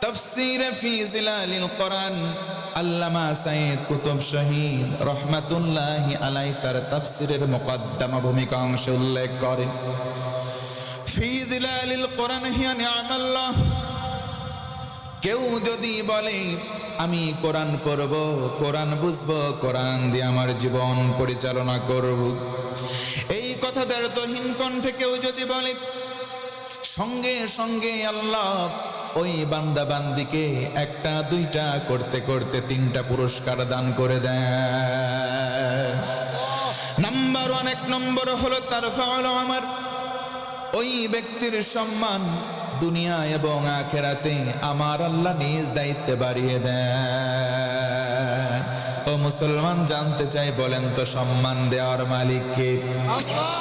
তাফসীরে ফি জিলালিল কোরআন আল্লামা সাইয়্যিদ কুতুব শহীদ রহমাতুল্লাহি আলাইহি তার তাফসীরের মুকদ্দমা ভূমিকা অংশে উল্লেখ করেন, ফি জিলালিল কোরআন হিয়া নি'মাল্লাহ। কেউ যদি বলে আমি কোরআন পড়ব, কোরআন বুঝবো, কোরআন দিয়ে আমার জীবন পরিচালনা করব, এই কথাটার তহিন কণ্ঠে কেউ যদি বলে, সঙ্গে সঙ্গে আল্লাহ ওই বান্দা বান্দিকে একটা দুইটা করতে করতে তিনটা পুরস্কার দান করে দেয়। নাম্বার 1, 1 নম্বর হলো তারফাউল আমার, ওই ব্যক্তির সম্মান দুনিয়া এবং আখিরাতে আমার আল্লাহ নিজ দায়িত্বে বাড়িয়ে দেয়। ও মুসলমান, জানতে চাই, বলেন তো সম্মান দেওয়ার মালিক কে? আল্লাহ।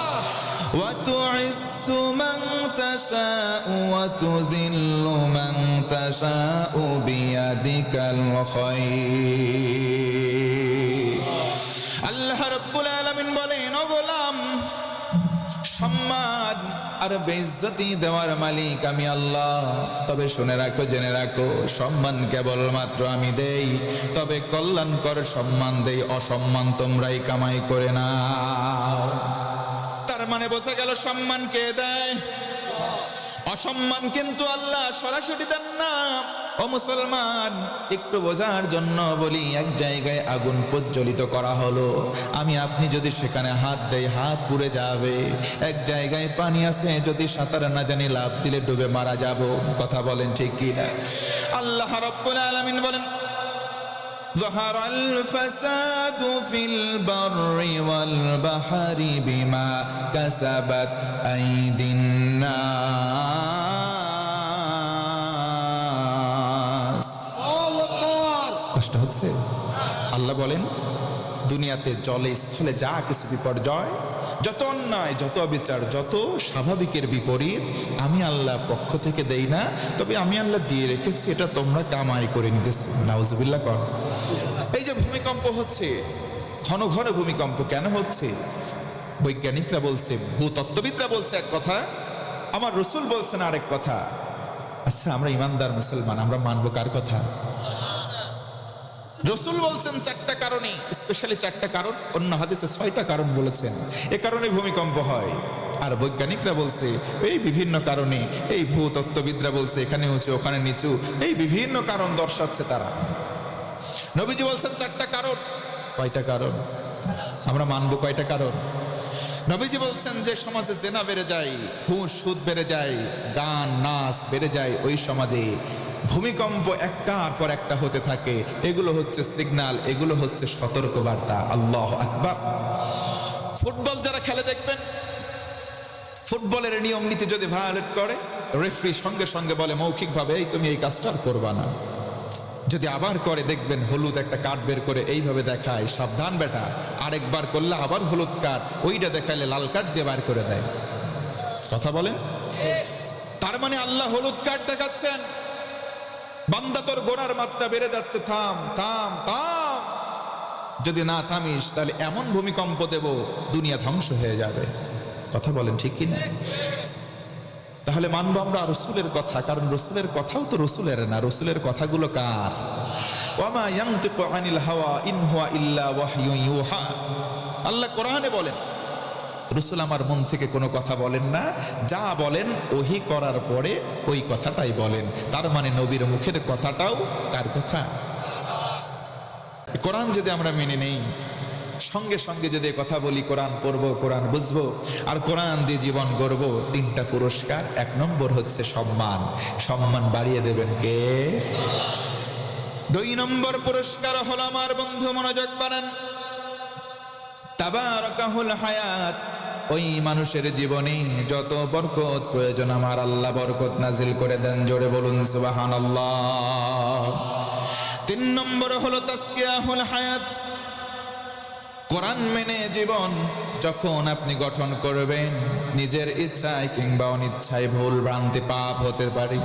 وَتُعِزُّ مَن تَشَاءُ وَتُذِلُّ مَن تَشَاءُ بِيَدِكَ الْخَيْرُ। আল্লাহ রাব্বুল আলামিন বলেন, ও গোলাম, সম্মান আর বেইজ্জতি দেওয়ার মালিক আমি আল্লাহ। তবে শুনে রাখো, জেনে রাখো, সম্মান কেবলমাত্র আমি দেই, তবে কল্যাণকর সম্মান দেই, অসম্মান তোমরাই কামাই করে নাও। তার মানে বোঝা গেল সম্মান কে দেয়? অসম্মান কিন্তু আল্লাহ সরাসরি দেন না। ও মুসলমান, একটু বোঝার জন্য বলি, এক জায়গায় আগুন প্রজ্বলিত করা হলো, আমি আপনি যদি সেখানে হাত দেই হাত পুড়ে যাবে। এক জায়গায় পানি আছে, যদি সাঁতার না জানি লাফ দিলে ডুবে মারা যাব। কথা বলেন ঠিক কি না? আল্লাহ রাব্বুল আলামিন বলেন, ظهر الفساد في البر والبحر بما كسبت أيدي الناس। কষ্ট হচ্ছে? আল্লাহ বলেন, দুনিয়াতে জলে স্থলে যা কিছু বিপর্যয়, যত অন্যায়, যত অবিচার, যত স্বাভাবিকের বিপরীত আমি আল্লাহ পক্ষ থেকে দেই না, তবে আমি আল্লাহ দিয়ে রেখেছি, এটা তোমরা কামাই করে নিতেছি। নাউজুবিল্লাহ কর। এই যে ভূমিকম্প হচ্ছে, ঘন ঘন ভূমিকম্প কেন হচ্ছে? বৈজ্ঞানিকরা বলছে, ভূতত্ত্ববিদরা বলছে এক কথা, আমার রসুল বলছেন আরেক কথা। আচ্ছা, আমরা ইমানদার মুসলমান, আমরা মানবো কার কথা? রসুল বলছেন 4টা কারণে, স্পেশালি 4টা কারণ, অন্য হাদিসে 6টা কারণ বলেছেন, এ কারণে ভূমিকম্প হয়। আর বৈজ্ঞানিকরা বলছে এই বিভিন্ন কারণে, এই ভূতত্ত্ববিদরা বলছে এখানে উঁচু ওখানে নিচু, এই বিভিন্ন কারণ দর্শাচ্ছে তারা। নবীজি বলছেন 4টা কারণ। কয়টা কারণ? আমরা মানবো কয়টা কারণ? নবীজি বলছেন যে সমাজে জেনা বেড়ে যায়, ঘুষ সুদ বেড়ে যায়, গান নাচ বেড়ে যায়, ওই সমাজে ভূমিকম্প একটার পর একটা হতে থাকে। এগুলো হচ্ছে সিগন্যাল, এগুলো হচ্ছে সতর্ক বার্তা। আল্লাহু আকবার। ফুটবল যারা খেলে দেখবেন, ফুটবলের নিয়ম নীতি যদি ভায়োলেট করে, রেফারি সঙ্গে সঙ্গে বলে মৌখিকভাবে, এই তুমি এই কাজটা আর করবা না। যদি আবার করে, দেখবেন হলুদ একটা কার্ড বের করে এইভাবে দেখায়, সাবধান বেটা, আরেকবার করলে আবার হলুদ কার্ড, ওইটা দেখাইলে লাল কার্ড দিয়ে বার করে দেয়। কথা বলেন? তার মানে আল্লাহ হলুদ কার্ড দেখাচ্ছেন, বান্দা তোর গোনার মাত্রা বেড়ে যাচ্ছে, থাম থাম থাম, যদি না থামিস তাহলে এমন ভূমিকম্প দেব দুনিয়া ধ্বংস হয়ে যাবে। কথা বলেন ঠিক কিনা? তাহলে মানবো আমরা রসুলের কথা, কারণ রসুলের কথাও তো রসুলের না, রসুলের কথাগুলো কার? ওয়ামা ইয়ানতিকু আনিল হাওয়া ইন হুয়া ইল্লা ওয়াহয়ুন ইউহা। আল্লাহ কোরআনে বলেন, রসুল আমার মন থেকে কোনো কথা বলেন না, যা বলেন ওহী করার পরে ওই কথাটাই বলেন। তার মানে নবীর মুখের কথাটাও কার কথা? কোরআন যদি আমরা মেনে নেই, সঙ্গে সঙ্গে যদি কথা বলি, কোরআন পড়বো, কোরআন বুঝবো, আর কোরআন দিয়ে জীবন গড়বো, 3টা পুরস্কার। 1 নম্বর হচ্ছে সম্মান। সম্মান বাড়িয়ে দেবেন কে? 2 নম্বর পুরস্কার হলো, আমার বন্ধু মনোযোগ বানান, তাবারাকাহুল হায়াত। ওই মানুষের জীবনে যত বরকত প্রয়োজন আমার আল্লাহ বরকত নাজিল করে দেন। জোরে বলুন সুবহানাল্লাহ। 3 নম্বর হলো তাজকিয়াহুল হায়াত। কোরআন মেনে জীবন যখন আপনি গঠন করবেন, নিজের ইচ্ছায় কিংবা অনিচ্ছায় ভুল ভ্রান্তি পাপ হতে পারে।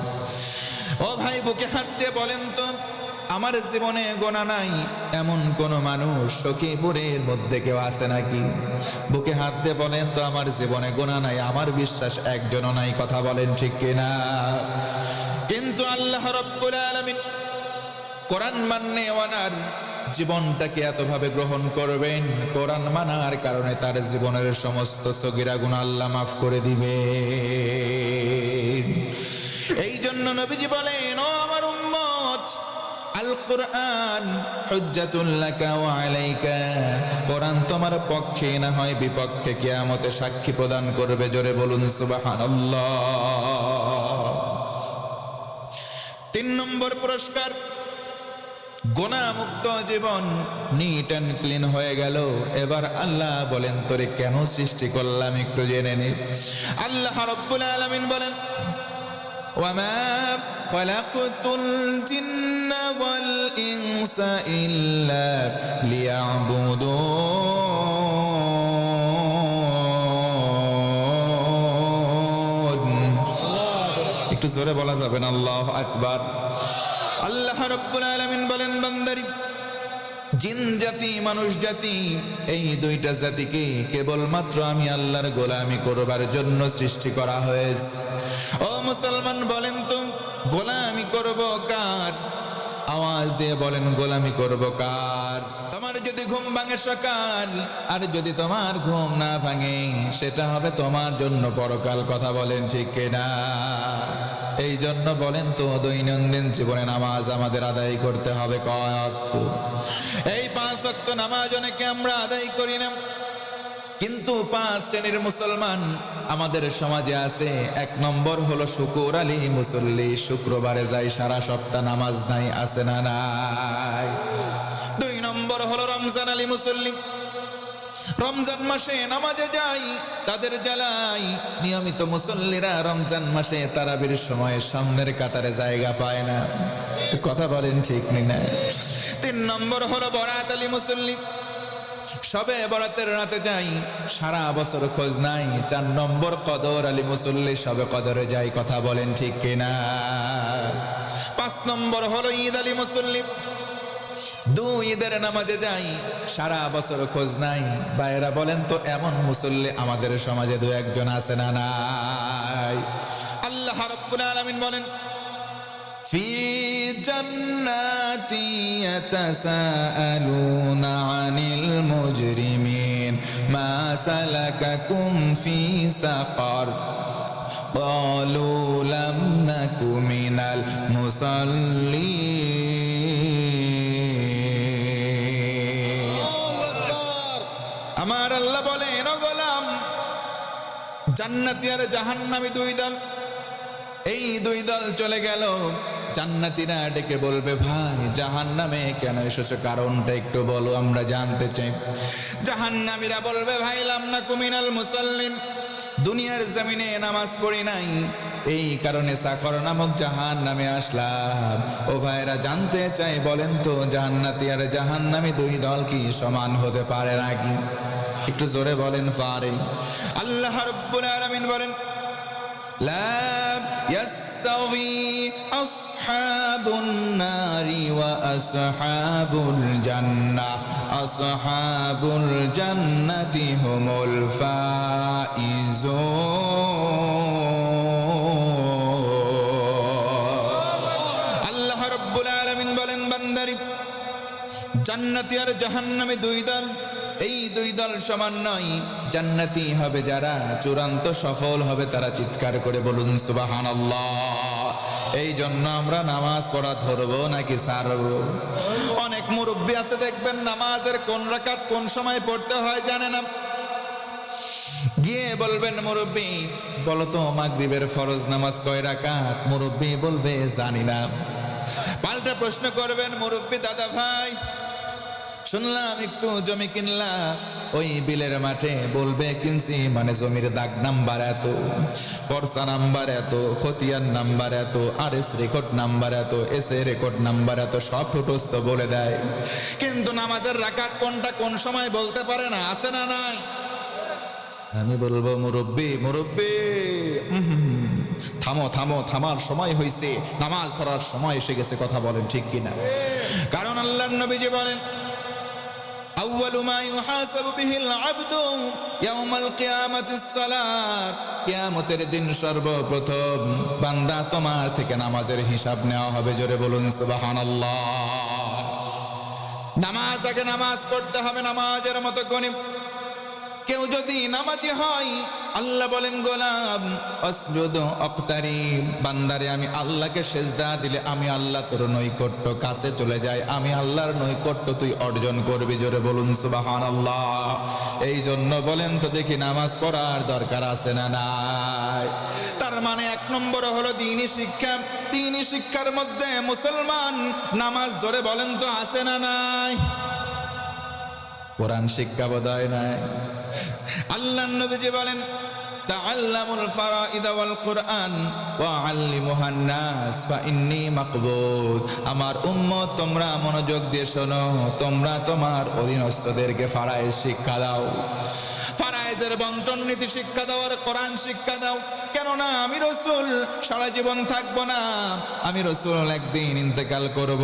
ও ভাই, বুকে হাত দিয়ে বলেন তো, আমার জীবনে গোনা নাই এমন কোন মানুষ সখীপুরের মধ্যে কেউ আছে নাকি? বুকে হাত দিয়ে বলেন তো, আমার জীবনে গোনা নাই, আমার বিশ্বাস একজনও নাই। কথা বলেন ঠিক কিনা? কিন্তু আল্লাহ রাব্বুল আলামিন কোরআন মাননেওয়ালার জীবনটাকে এতভাবে গ্রহণ করবেন, কোরআন মানার কারণে তার জীবনের সমস্ত সগীরা গুনাহ আল্লাহ মাফ করে দিবেন। এই জন্য নবীজি বলেন, ও আমার উম্মত, আল কোরআন হুজ্জাতুল লাকা ওয়া আলাইকা, কোরআন তোমার পক্ষে না হয় বিপক্ষে কিয়ামতে সাক্ষী প্রদান করবে। জোরে বলুন সুবহানাল্লাহ। 3 নম্বর পুরস্কার, গুনাহমুক্ত জীবন, নিট অ্যান্ড ক্লিন হয়ে গেল। এবার আল্লাহ বলেন, তোরে কেন সৃষ্টি করলাম একটু জেনে নে। আল্লাহ রাব্বুল আলামিন বলেন, ওয়ামা খালাকতুল জিন্না ওয়াল ইনসা ইল্লা লিয়াবুদুন। একটু জোরে বলা যাবে না আল্লাহু আকবার। আল্লাহ রাব্বুল আলামিন বলেন, বান্দারি, জিন জাতি মানুষ জাতি, এই দুইটা জাতিকে কেবলমাত্র আমি আল্লাহর গোলামি করবার জন্য সৃষ্টি করা হয়েছে। ও মুসলমান, বলেন তো গোলামি করব কার? আওয়াজ দিয়ে বলেন, গোলামি করব কার? তোমার যদি ঘুম ভাঙে সকাল, আর যদি তোমার ঘুম না ভাঙে, সেটা হবে তোমার জন্য পরকাল। কথা বলেন ঠিক কিনা? এই জন্য বলেন তো, দৈনন্দিন জীবনে নামাজ আমাদের আদায় করতে হবে কয় ওয়াক্ত? এই 5 ওয়াক্ত নামাজ অনেকে আমরা আদায় করি না, কিন্তু 5 শ্রেণীর মুসলমান আমাদের সমাজে আছে। 1 নম্বর হলো শুকুর আলী মুসল্লি, শুক্রবারে যাই, সারা সপ্তাহ নামাজ নাই, আছে না নাই? 2 নম্বর হলো রমজান আলী মুসল্লি, রমজান মাসে নামাজে যাই, তাদের জ্বালাই নিয়মিত মুসল্লিরা রমজান মাসে তারাবির সময় সামনের কাতারে জায়গা পায় না। কথা বলেন ঠিক না? 3 নম্বর হলো বরাত আলী মুসল্লি, সবে বরাতের রাতে যাই, সারা বছর খোঁজ নাই। 4 নম্বর কদর আলী মুসল্লি, সবে কদরে যাই। কথা বলেন ঠিক কিনা? 5 নম্বর হলো ঈদ আলী মুসল্লি, 2 ঈদের নামাজে যাই, সারা বছর খোঁজ নাই। ভাইয়েরা বলেন তো, এমন মুসল্লি আমাদের সমাজে 2-1 জন আছে না নাই? আল্লাহ রাব্বুল আলামিন বলেন, ফি জান্নাতি ইয়াতাসাআলুনা আনিল মুজরিমিন মা সালাকাকুম ফি সাকার ক্বালু লাম নাকু মিনাল মুসাল্লিন। আমার আল্লাহ বলেন, ও গোলাম, জান্নাতি আর জাহান্নামী 2 দল, এই 2 দল চলে গেল। জান্নাতীরা ডেকে বলবে, ভাই জাহান্নামে কেন এসেছো, কারণটা একটু বলো, আমরা জানতে চাই। জাহান্নামীরা বলবে, ভাই লাম নাকু মিনাল মুসাল্লিন, দুনিয়ার জমিনে নামাজ পড়ি নাই, এই কারণে সাকর নামক জাহান্নামে আসলাম। ও ভাইরা জানতে চাই, বলেন তো জান্নাতি আর জাহান্নামী 2 দল কি সমান হতে পারে নাকি? একটু জোরে বলেন, পারে। আল্লাহ রাব্বুল আলামিন বলেন, লা ইয়াস্তাওয়ি আসহাবুন নারি ওয়া আসহাবুল জান্নাহ, আসহাবুল জান্নাতি হুমুল ফাইজুন। আল্লাহ রাব্বুল আলামিন বলেন, বান্দারি, জান্নাতি আর জাহান্নামী 2 দল, এই 2 দল সমান নয়। জান্নাতি হবে যারা চূড়ান্ত সফল হবে, তারা চিৎকার করে বলুন সুবহানাল্লাহ। এই জন্য আমরা নামাজ পড়া ধরবো নাকি ছাড়বো? অনেক মুরব্বী আছে দেখবেন, নামাজের কোন রাকাত কোন সময় পড়তে হয় জানে না। গিয়ে বলবেন, মুরব্বী বলো তো মাগরিবের ফরজ নামাজ কয় রাকাত? মুরব্বী বলবে জানি না। পাল্টা প্রশ্ন করবেন, মুরব্বী দাদা ভাই শুনলাম একটু জমি কিনলা, ওই বিলের মাঠে, বলবে কিনছি মানে জমির দাগ নাম্বার এত, পরসা নাম্বার এত, খতিয়ান নাম্বার এত, আরএস রেকর্ড নাম্বার এত, এসএ রেকর্ড নাম্বার এত, সব ঠোঁটস্থ বলে দেয়, কিন্তু নামাজের রাকাত কোনটা কোন সময় বলতে পারে না। আছে না নাই? আমি বলবো, মুরব্বী মুরব্বী থামো থামো, থামার সময় হয়েছে, নামাজ ধরার সময় এসে গেছে। কথা বলেন ঠিক কিনা? কারণ আল্লাহর নবীজি বলেন, আউয়ালু মা ইউহাসাবু বিহিল আবদু ইয়াউমাল কিয়ামাতিস সালাত, কিয়ামতের দিন সর্বপ্রথম বান্দা তোমার থেকে নামাজের হিসাব নেওয়া হবে। জোরে বলুন সুবহানাল্লাহ। নামাজ আগে নামাজ পড়তে হবে নামাজের মতো করে। কেউ যদি নামাজি হয়, আল্লাহ বলেন গোলাম আসজুদ আক্তারিব, বান্দারে আমি আল্লাহকে সেজদা দিলে আমি আল্লাহ তোর নৈকট্য কাছে চলে যায়, আমি আল্লাহর নৈকট্য তুই অর্জন করবি। জোরে বলুন সুবহানাল্লাহ। এই জন্য বলেন তো দেখি নামাজ পড়ার দরকার আছে না নাই? তার মানে এক নম্বর হলো দ্বীনি শিক্ষা। দ্বীনি শিক্ষার মধ্যে মুসলমান নামাজ, জোরে বলেন তো আছে না নাই? কোরআন শিক্ষা বোধহয় নাই। আল্লাহর নবীজি বলেন তাআল্লামুল ফারাইদ ওয়াল কুরআন ওয়া আল্লিমুহান নাস ফা ইন্নী মাকবুদ। আমার উম্মত তোমরা মনোযোগ দিয়ে শোনো, তোমরা তোমার অধীনস্থদেরকে ফারায়েজ শিক্ষা দাও, ফারায়েজের বন্টন নীতি শিক্ষা দাও, আর কোরআন শিক্ষা দাও। কেননা আমি রাসূল সারা জীবন থাকবো না, আমি রাসূল একদিন ইন্তেকাল করব।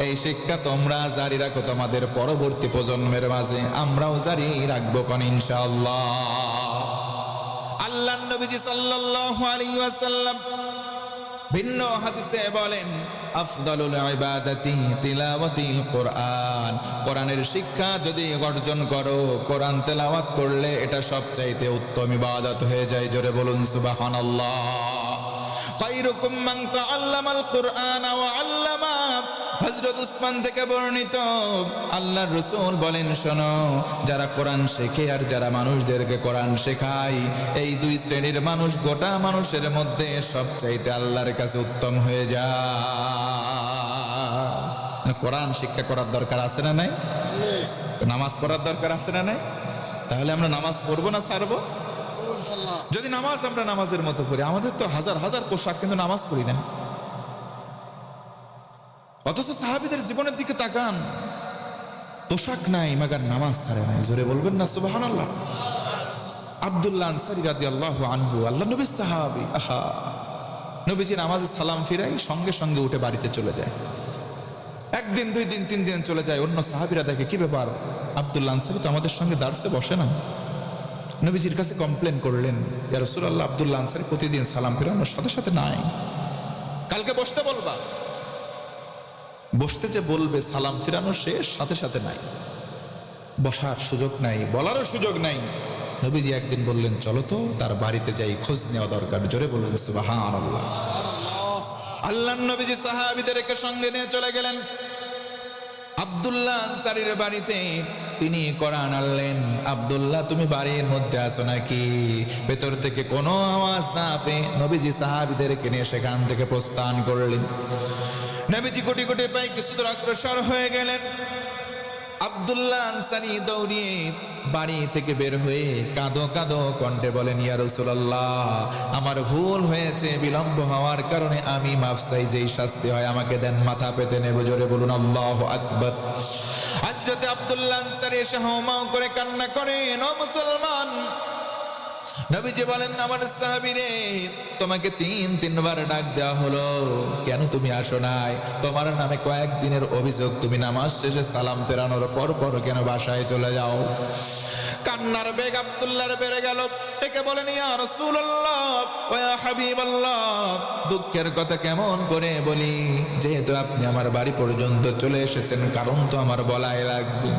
এই শিক্ষা তোমরা জারি রাখো তোমাদের পরবর্তী প্রজন্মের মাঝে, আমরাও জারি রাখবো কোন ইনশাআল্লাহ। আল্লাহর নবীজি সাল্লাল্লাহু আলাইহি ওয়াসাল্লাম ভিন্ন হাদিসে বলেন আফদালুল ইবাদাতি তিলাওয়াতিল কোরআন। কোরআনের শিক্ষা যদি অর্জন করো, কোরআন তেলাওয়াত করলে এটা সবচাইতে উত্তম ইবাদত হয়ে যায়। জোরে বলুন সুবহানাল্লাহ। খায়রুকুম মান তাআল্লামাল কুরআন ওয়া আল্লামা। হযরত উসমান থেকে বর্ণিত, আল্লাহর রাসূল বলেন শোনো, যারা কোরআন শেখে আর যারা মানুষদেরকে কোরআন শেখায়, এই দুই শ্রেণীর মানুষ গোটা মানুষের মধ্যে সবচাইতে আল্লাহর কাছে উত্তম হয়ে যায়। কোরআন শিক্ষা করার দরকার আছে না নাই? নামাজ পড়ার দরকার আছে না নাই? তাহলে আমরা নামাজ পড়বো না ছাড়বো? যদি নামাজ আমরা নামাজের মতো পড়ি, আমাদের তো হাজার হাজার পোশাক, কিন্তু নামাজ পড়ি না। অথচ সাহাবীদের জীবনের দিকে তাকান, পোশাক নাই মাগার নামাজ ছাড়ে নাই। জোরে বলবেন না সুবহানাল্লাহ। আব্দুল্লাহ আনসারী রাদিয়াল্লাহু আনহু, আল্লাহ নবীর সাহাবী। আহা, নবীজি নামাজে সালাম ফিরাই সঙ্গে সঙ্গে উঠে বাড়িতে চলে যায়। একদিন, দুই দিন, তিন দিন চলে যায়। অন্য সাহাবীরা দেখে কি ব্যাপার, আব্দুল্লাহ আনসারী তো আমাদের সঙ্গে দার্সে বসে না। নবীজির কাছে কমপ্লেন করলেন, ইয়া রাসূলুল্লাহ, আব্দুল্লাহ আনসারী প্রতিদিন সালাম ফিরানোর সাথে সাথে নাই, কালকে বসতে বলবা। বসতে যে বলবে, সালাম ফিরানো শেষ, সাথে সাথে নাই, বসার সুযোগ নাই, বলারও সুযোগ নাই। নবীজি একদিন বললেন চলো তো তার বাড়িতে যাই, খোঁজ নেওয়া দরকার। জোরে বলুন সুবহানাল্লাহ। আল্লাহর নবীজি সাহাবীদেরকে সঙ্গে নিয়ে চলে গেলেন আব্দুল্লাহ আনসারীর বাড়িতে। তিনি কোরআন আনলেন। আব্দুল্লাহ, তুমি বাড়ির মধ্যে আছো নাকি? ভেতর থেকে কোনো আওয়াজ না পেয়ে নবীজি সাহাবীদেরকে নিয়ে সেখান থেকে প্রস্থান করলেন। নবীজি কোটি কোটি পায়ে কিছু দূর অগ্রসর হয়ে গেলেন। আব্দুল্লাহ আনসারী দৌড়িয়ে বাড়ি থেকে বের হয়ে কাঁদো কাঁদো কণ্ঠে বলেন, ইয়া রাসূলুল্লাহ, আমার ভুল হয়েছে, বিলম্ব হওয়ার কারণে আমি মাফ চাই, যেই শাস্তি হয় আমাকে দেন, মাথা পেতে নেব। জোরে বলুন আল্লাহু আকবার। হযরত আব্দুল্লাহ আনসারী এসে হাউমাউ করে কান্না করেন, ও মুসলমান। নবীজি বলেন, আমার সাহাবী রে, তোমাকে তিনবার ডাক দেওয়া হলো, কেন তুমি আসো নাই? তোমার নামে কয়েকদিনের অভিযোগ, তুমি নামাজ শেষে সালাম ফেরানোর পর পর কেন বাসায় চলে যাও? কান্নার বেগ আব্দুল্লাহর বেড়ে গেল। ডেকে বলেন, ইয়া রাসূলুল্লাহ ওয়া ইয়া হাবিবাল্লাহ, দুঃখের কথা কেমন করে বলি? যেহেতু আপনি আমার বাড়ি পর্যন্ত চলে এসেছেন, কারণ তো আমার বলাই লাগবে।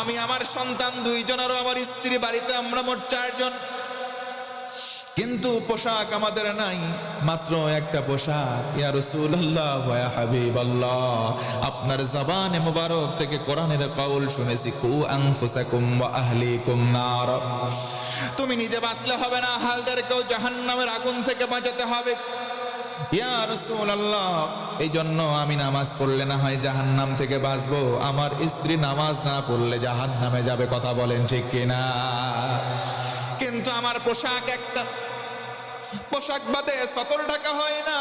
আমি, আমার সন্তান দুইজন, আর আমার স্ত্রী বাড়িতে, আমরা মোট 4 জন। কিন্তু পোশাক আমাদের নাই, মাত্র একটা পোশাক। ইয়া রাসূলুল্লাহ ওয়া ইয়া হাবিবাল্লাহ, আপনার জবানে মুবারক থেকে কোরআনের কওল শুনেছি, কু আনফুসাকুম ওয়া আহলিকুম নার। তুমি নিজে বাঁচলে হবে না, আহলদেরকেও জাহান্নামের আগুন থেকে বাঁচাতে হবে। ইয়া রাসূলুল্লাহ, এই জন্য আমি নামাজ পড়লে না হয় জাহান্নাম থেকে বাঁচবো, আমার স্ত্রী নামাজ না পড়লে জাহান্নামে যাবে। কথা বলেন ঠিক কিনা? কিন্তু আমার পোশাক একটা, পোশাক বাদে সতর ঢাকা হয় না,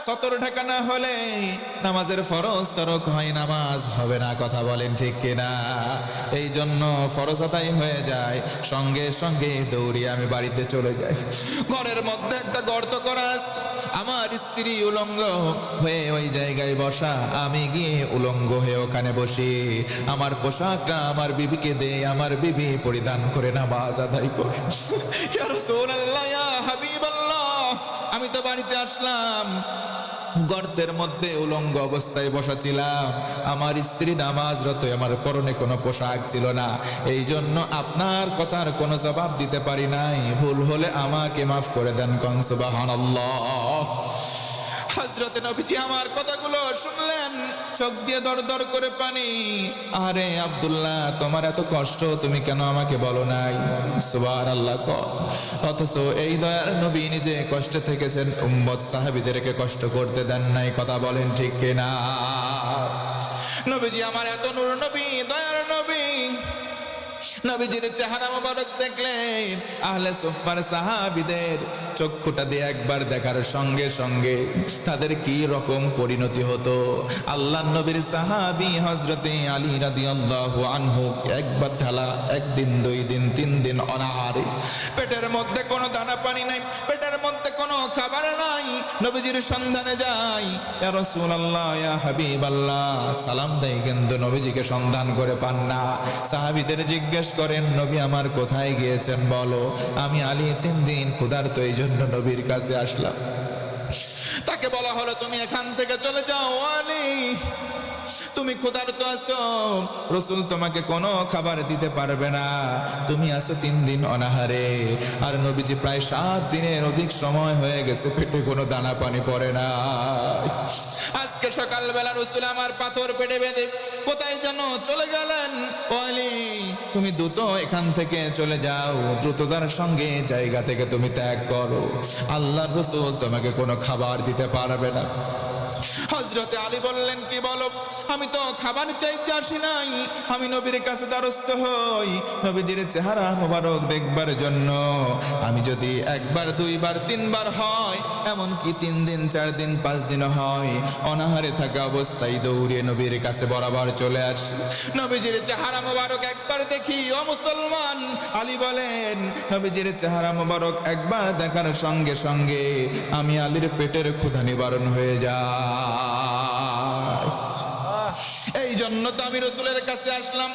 সতর ঢাকা না হলে নামাজের ফরজ তরক হয়, নামাজ হবে না। কথা বলেন ঠিক কিনা? এই জন্য ফরজ আদায় হয়ে যায়, সঙ্গে সঙ্গে দৌড়িয়ে আমি বাড়িতে চলে যাই। ঘরের মধ্যে একটা গর্ত করা আছে, আমার স্ত্রী উলঙ্গ হয়ে ওই জায়গায় বসা, আমি গিয়ে উলঙ্গ হয়ে ওখানে বসি, আমার পোশাকটা আমার বিবিকে দে, আমার বিবি পরিধান করে নামাজ আদায় করে। ইয়া রাসূলুল্লাহ, ইয়া হাবিবাল্লাহ, আমি তো বাড়িতে আসলাম, গর্তের মধ্যে উলঙ্গ অবস্থায় বসা ছিলাম, আমার স্ত্রী নামাজরত, আমার পরনে কোনো পোশাক ছিল না, এই জন্য আপনার কথার কোনো জবাব দিতে পারি নাই, ভুল হলে আমাকে মাফ করে দেন। কোন সুবহানাল্লাহ। হযরত নবীজি আমার কথাগুলো শুনলেন, চোখ দিয়ে দর দর করে পানি। আরে আব্দুল্লাহ, তোমার এত কষ্ট, তুমি কেন আমাকে বলো নাই? সুবহানাল্লাহ। অথচ এই দয়ার নবী নিজে কষ্টে থেকেছেন, উম্মত সাহাবীদেরকে কষ্ট করতে দেন নাই। কথা বলেন ঠিক কিনা? নবীজি আমার এত নূর নবী, দয়ার নবী, নবীজির চেহারা মোবারক দেখলে আহলে সুফফার সাহাবীদের চক্ষুটা দিয়ে একবার দেখার সঙ্গে সঙ্গে তাদের কি রকম পরিণতি হতো। আল্লাহর নবীর সাহাবী হযরতে আলী রাদিয়াল্লাহু আনহু একবার ঢালা, একদিন, 2 দিন, 3 দিন অনাহারে, পেটের মধ্যে কোনো দানা পানি নাই, পেটের মধ্যে কোনো খাবার নাই, নবীজির সন্ধানে যায়। ইয়া রাসূলুল্লাহ, ইয়া হাবিবাল্লাহ, সালাম দেয় কিন্তু নবীজিকে সন্ধান করে পান না। সাহাবীদের জিজ্ঞেস করেন, নবী আমার কোথায় গিয়েছেন বলো। আমি আলী 3 দিন ক্ষুধার্ত, এই জন্য নবীর কাছে আসলাম। তাকে বলা হলো, তুমি এখান থেকে চলে যাও আলী, তুমি ক্ষুধার্ত আছো, রাসূল তোমাকে কোনো খাবার দিতে পারবে না, তুমি আছো 3 দিন অনাহারে। আর নবীজি প্রায় 7 দিনের অধিক সময় হয়ে গেছে, পেটে কোনো দানা পানি পড়ে না। আজকে সকালবেলা রাসূল আমার পাথর পেটে বেঁধে কোথায় যেন চলে গেলেন। আলী, তুমি দ্রুত এখান থেকে চলে যাও, দ্রুততার সঙ্গে জায়গা থেকে তুমি ত্যাগ করো, আল্লাহর রাসূল তোমাকে কোনো খাবার দিতে পারবে না। হযরতে আলী বললেন, কি বলো? আমি তো খাবার চাইতে আসি নাই, আমি নবীর কাছে দ্বারস্থ হই নবীজির চেহারা মোবারক দেখবার জন্য। আমি যদি 1 বার 2 বার 3 বার হয়, এমনকি 3 দিন 4 দিন 5 দিন হয়, অনাহারে থাকা অবস্থায় দৌড়িয়ে নবীর কাছে বরাবর চলে আসি, নবীজির চেহারা মোবারক একবার দেখি। ও মুসলমান, আলী বলেন, নবীজির চেহারা মোবারক একবার দেখার সঙ্গে সঙ্গে আমি আলীর পেটের ক্ষুধা নিবারণ হয়ে যায়। এই জন্য তো আমি রাসূলের কাছে আসলাম,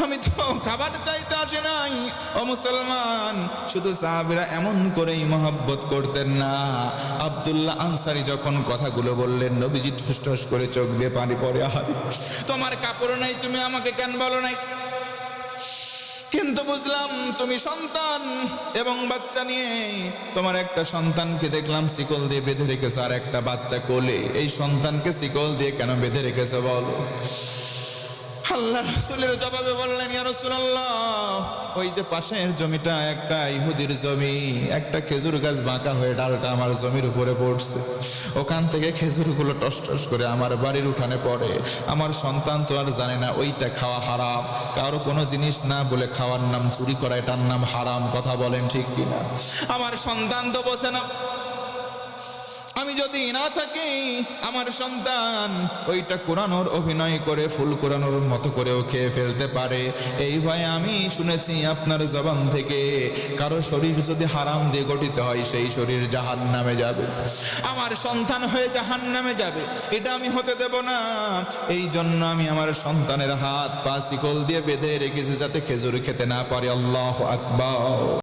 আমি তো খাবার চাইতে আসি নাই। ও মুসলমান, শুধু সাহাবীরা এমন করেই মহব্বত করতেন না। আব্দুল্লাহ আনসারী যখন কথাগুলো বললেন, নবীজি ঠুস ঠুস করে চোখ দিয়ে পানি পড়ে। আহারে, তোমার কাপড় নাই, তুমি আমাকে কেন বলো নাই? কিন্তু বুঝলাম তুমি সন্তান এবং বাচ্চা নিয়ে, তোমার একটা সন্তানকে দেখলাম শিকল দিয়ে বেঁধে রেখেছো, আর একটা বাচ্চা কোলে, এই সন্তানকে শিকল দিয়ে কেন বেঁধে রেখেছো বলো? আল্লাহ রাসূলের জবাবে বললেন, ইয়া রাসূলুল্লাহ, ওই যে পাশের জমিটা একটা ইহুদির জমি, একটা খেজুর গাছ বাঁকা হয়ে ডালটা আমার জমির উপরে পড়ছে, ওখান থেকে খেজুরগুলো টস টস করে আমার বাড়ির উঠানে পড়ে। আমার সন্তান তো আর জানে না ওইটা খাওয়া হারাম, কারো কোনো জিনিস না বলে খাওয়ার নাম চুরি করা, এটার নাম হারাম। কথা বলেন ঠিক কিনা? আমার সন্তান তো বোঝে না, আমি যদি না থাকি আমার সন্তান ওইটা কোরআনোর অভিনয় করে ফুল কোরআনোর মতো করেও খেয়ে ফেলতে পারে। এই ভয়ে আমি শুনেছি আপনার জবান থেকে, কারো শরীর যদি হারাম দিয়ে গঠিত হয়, সেই শরীর জাহান্নামে যাবে, আমার সন্তান হয়ে জাহান্নামে যাবে, এটা আমি হতে দেব না। এই জন্য আমি আমার সন্তানের হাত পা শিকল দিয়ে বেঁধে রেখেছি, যাতে খেজুর খেতে না পারে। আল্লাহু আকবার।